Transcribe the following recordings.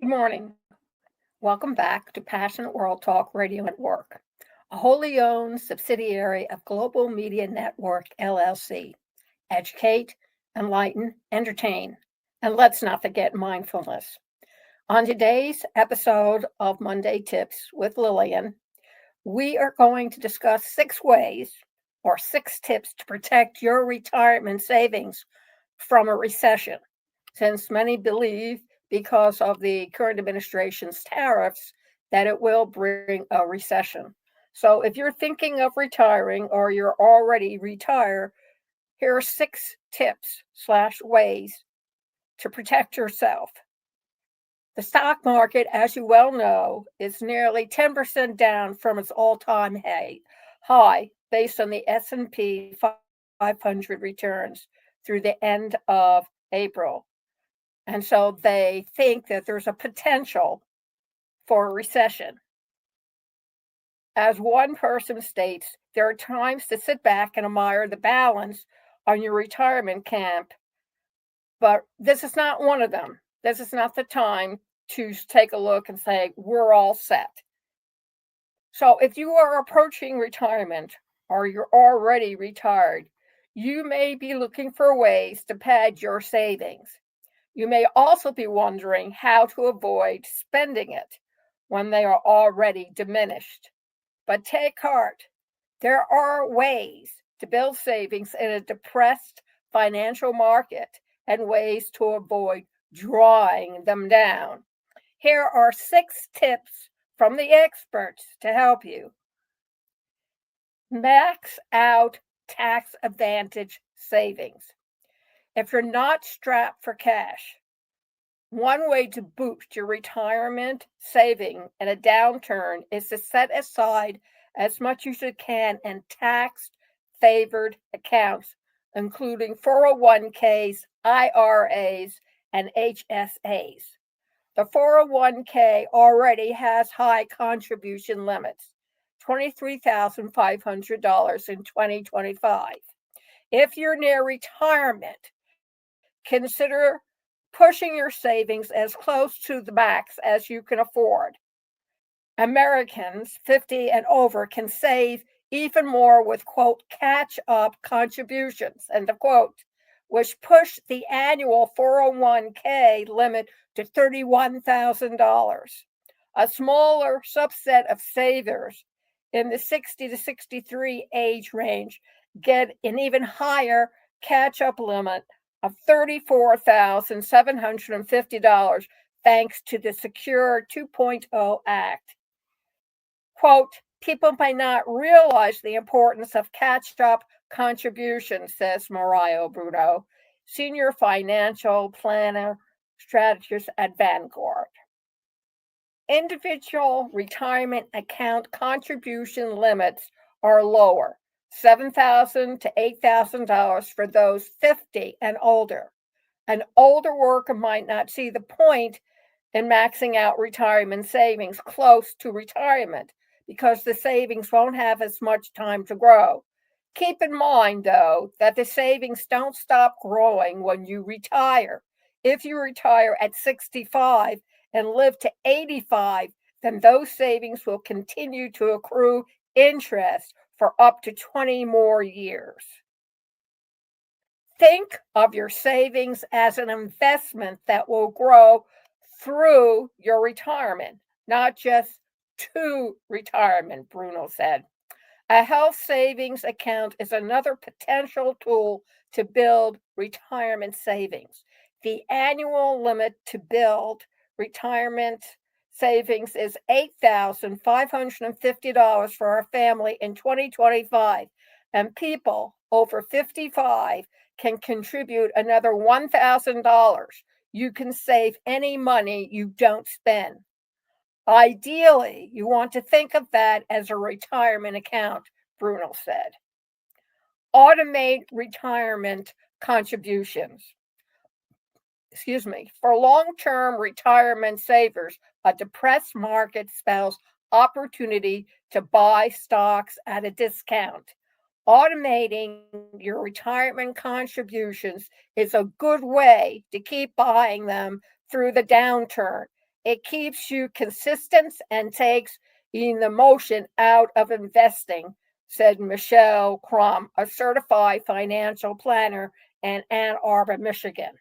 Good morning. Welcome back to Passionate World Talk Radio Network, a wholly owned subsidiary of Global Media Network LLC. Educate, enlighten, entertain, and let's not forget mindfulness. On today's episode of Monday Tips with Lillian, we are going to discuss 6 ways or 6 tips to protect your retirement savings from a recession, since many believe, because of the current administration's tariffs, that it will bring a recession. So, if you're thinking of retiring or you're already retired, here are 6 tips/ways to protect yourself. The stock market, as you well know, is nearly 10% down from its all-time high based on the S&P 500 returns through the end of April. And so they think that there's a potential for a recession. As one person states, there are times to sit back and admire the balance on your retirement camp, but this is not one of them. This is not the time to take a look and say, we're all set. So if you are approaching retirement or you're already retired, you may be looking for ways to pad your savings. You may also be wondering how to avoid spending it when they are already diminished. But take heart, there are ways to build savings in a depressed financial market and ways to avoid drawing them down. Here are 6 tips from the experts to help you. Max out tax advantage savings. If you're not strapped for cash, one way to boost your retirement saving in a downturn is to set aside as much as you can in tax-favored accounts, including 401ks, IRAs, and HSAs. The 401k already has high contribution limits, $23,500 in 2025. If you're near retirement, consider pushing your savings as close to the max as you can afford. Americans 50 and over can save even more with, quote, catch up contributions, end of quote, which push the annual 401k limit to $31,000. A smaller subset of savers in the 60 to 63 age range get an even higher catch up limit of $34,750 thanks to the Secure 2.0 Act. Quote, people may not realize the importance of catch-up contributions, says Mario Bruno, senior financial planner strategist at Vanguard. Individual retirement account contribution limits are lower, $7,000 to $8,000 for those 50 and older. An older worker might not see the point in maxing out retirement savings close to retirement because the savings won't have as much time to grow. Keep in mind, though, that the savings don't stop growing when you retire. If you retire at 65 and live to 85, then those savings will continue to accrue interest for up to 20 more years. Think of your savings as an investment that will grow through your retirement, not just to retirement, Bruno said. A health savings account is another potential tool to build retirement savings. The annual limit to build retirement savings is $8,550 for our family in 2025, and people over 55 can contribute another $1,000. You can save any money you don't spend. Ideally, you want to think of that as a retirement account, Bruno said. Automate retirement contributions. For long-term retirement savers, a depressed market spells opportunity to buy stocks at a discount. Automating your retirement contributions is a good way to keep buying them through the downturn It keeps you consistent and takes the emotion out of investing, said Michelle Crum, a certified financial planner in Ann Arbor, Michigan.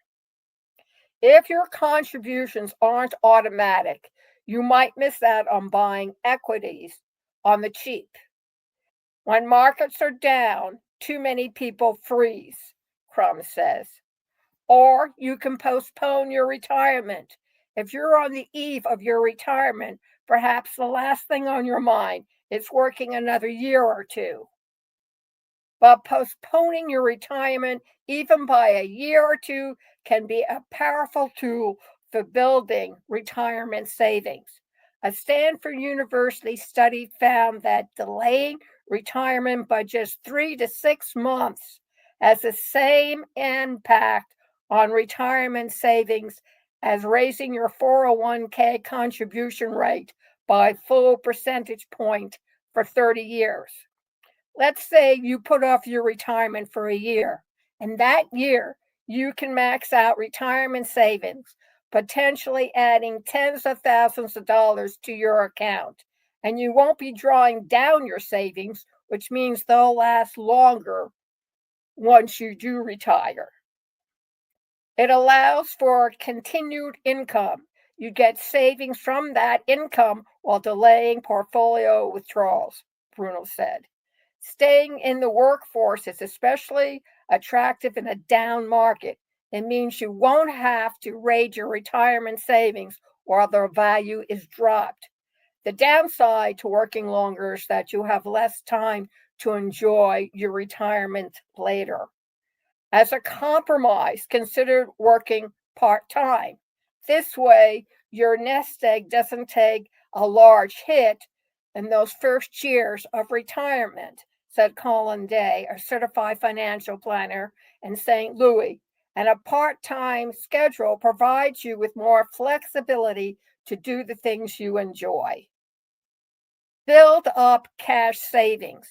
If your contributions aren't automatic, you might miss out on buying equities on the cheap. When markets are down, too many people freeze, Crum says. Or you can postpone your retirement. If you're on the eve of your retirement, perhaps the last thing on your mind is working another year or two. But postponing your retirement, even by a year or two, can be a powerful tool for building retirement savings. A Stanford University study found that delaying retirement by just 3 to 6 months has the same impact on retirement savings as raising your 401k contribution rate by a full percentage point for 30 years. Let's say you put off your retirement for a year, and that year you can max out retirement savings, potentially adding tens of thousands of dollars to your account. And you won't be drawing down your savings, which means they'll last longer once you do retire. It allows for continued income. You get savings from that income while delaying portfolio withdrawals, Bruno said. Staying in the workforce is especially attractive in a down market. It means you won't have to raise your retirement savings while their value is dropped. The downside to working longer is that you have less time to enjoy your retirement later. As a compromise, consider working part-time. This way, your nest egg doesn't take a large hit in those first years of retirement, said Colin Day, a certified financial planner in St. Louis. And a part-time schedule provides you with more flexibility to do the things you enjoy. Build up cash savings.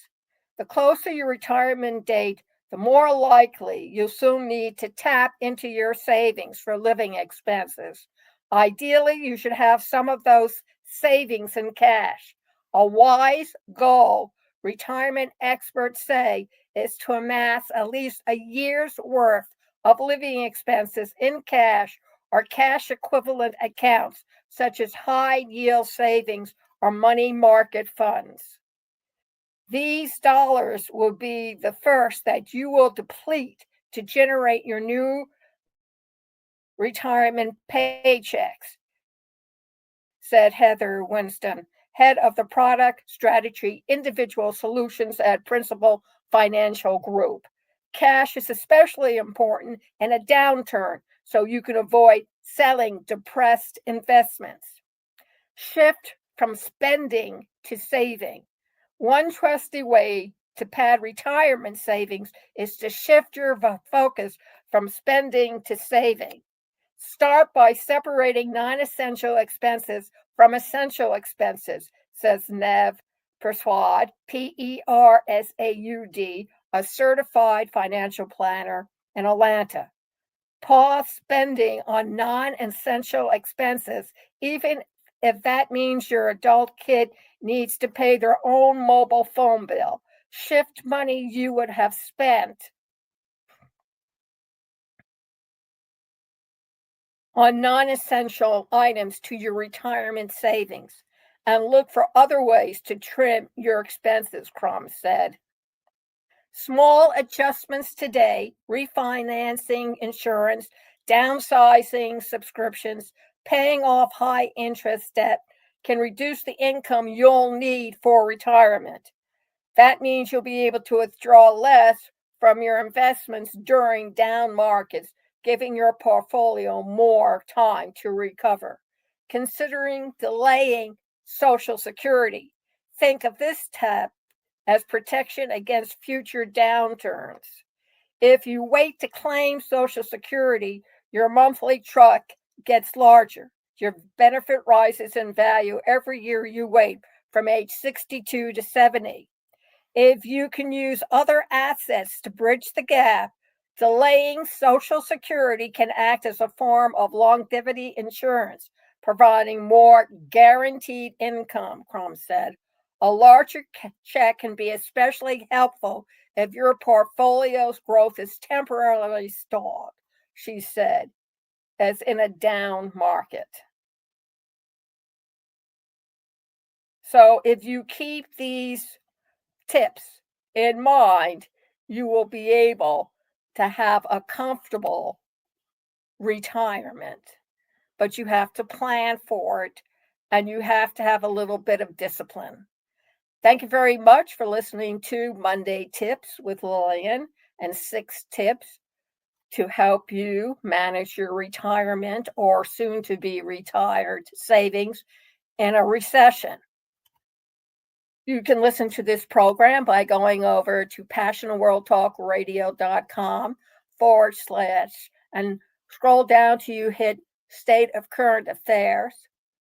The closer your retirement date, the more likely you'll soon need to tap into your savings for living expenses. Ideally, you should have some of those savings in cash. A wise goal, retirement experts say, is to amass at least a year's worth of living expenses in cash or cash equivalent accounts, such as high yield savings or money market funds. These dollars will be the first that you will deplete to generate your new retirement paychecks, said Heather Winston, head of the product strategy individual solutions at Principal Financial Group. Cash is especially important in a downturn so you can avoid selling depressed investments. Shift from spending to saving. One trusty way to pad retirement savings is to shift your focus from spending to saving. Start by separating non-essential expenses from essential expenses, says Nev Persaud, Persaud, a certified financial planner in Atlanta. Pause spending on non-essential expenses, even if that means your adult kid needs to pay their own mobile phone bill. Shift money you would have spent on non-essential items to your retirement savings and look for other ways to trim your expenses, Crum said. Small adjustments today, refinancing insurance, downsizing subscriptions, paying off high interest debt, can reduce the income you'll need for retirement. That means you'll be able to withdraw less from your investments during down markets, giving your portfolio more time to recover. Considering delaying Social Security, think of this step as protection against future downturns. If you wait to claim Social Security, your monthly truck gets larger. Your benefit rises in value every year you wait from age 62 to 70. If you can use other assets to bridge the gap, delaying Social Security can act as a form of longevity insurance, providing more guaranteed income, Crum said. A larger check can be especially helpful if your portfolio's growth is temporarily stalled, she said, as in a down market. So if you keep these tips in mind, you will be able to have a comfortable retirement. But you have to plan for it and you have to have a little bit of discipline. Thank you very much for listening to Monday Tips with Lillian and 6 tips to help you manage your retirement or soon to be retired savings in a recession. You can listen to this program by going over to passionworldtalkradio.com/ and scroll down till you hit State of Current Affairs.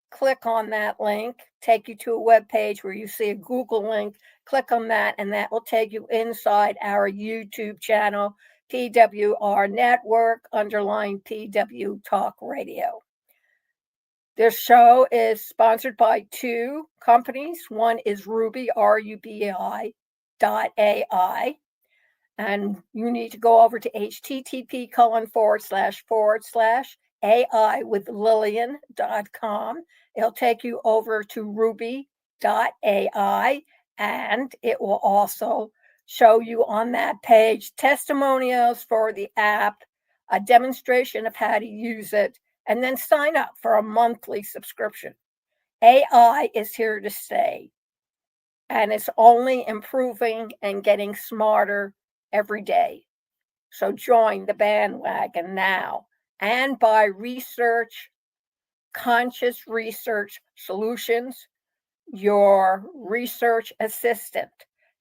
Click on that link, take you to a web page where you see a Google link. Click on that, and that will take you inside our YouTube channel, PWR Network, _PW Talk Radio. This show is sponsored by 2 companies. One is Ruby, RUBI.AI. And you need to go over to http://AI-with-Lillian.com. It'll take you over to Ruby.ai, and it will also show you on that page testimonials for the app, a demonstration of how to use it, and then sign up for a monthly subscription. AI is here to stay, and it's only improving and getting smarter every day. So join the bandwagon now and buy Conscious Research Solutions, your research assistant.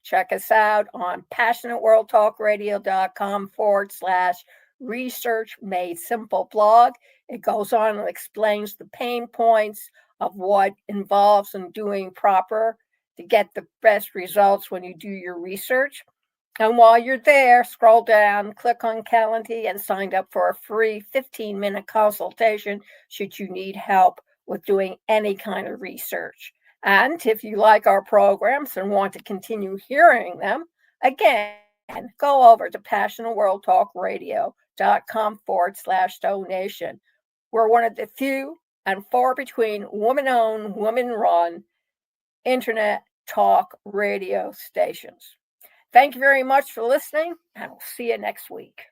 Check us out on passionateworldtalkradio.com/research made simple blog. It goes on and explains the pain points of what involves in doing proper to get the best results when you do your research. And while you're there, scroll down, click on Calendly, and sign up for a free 15-minute consultation should you need help with doing any kind of research. And if you like our programs and want to continue hearing them, again, go over to passionworldtalkradio.com/donation. We're one of the few and far between woman-owned, woman-run internet talk radio stations. Thank you very much for listening, and we'll see you next week.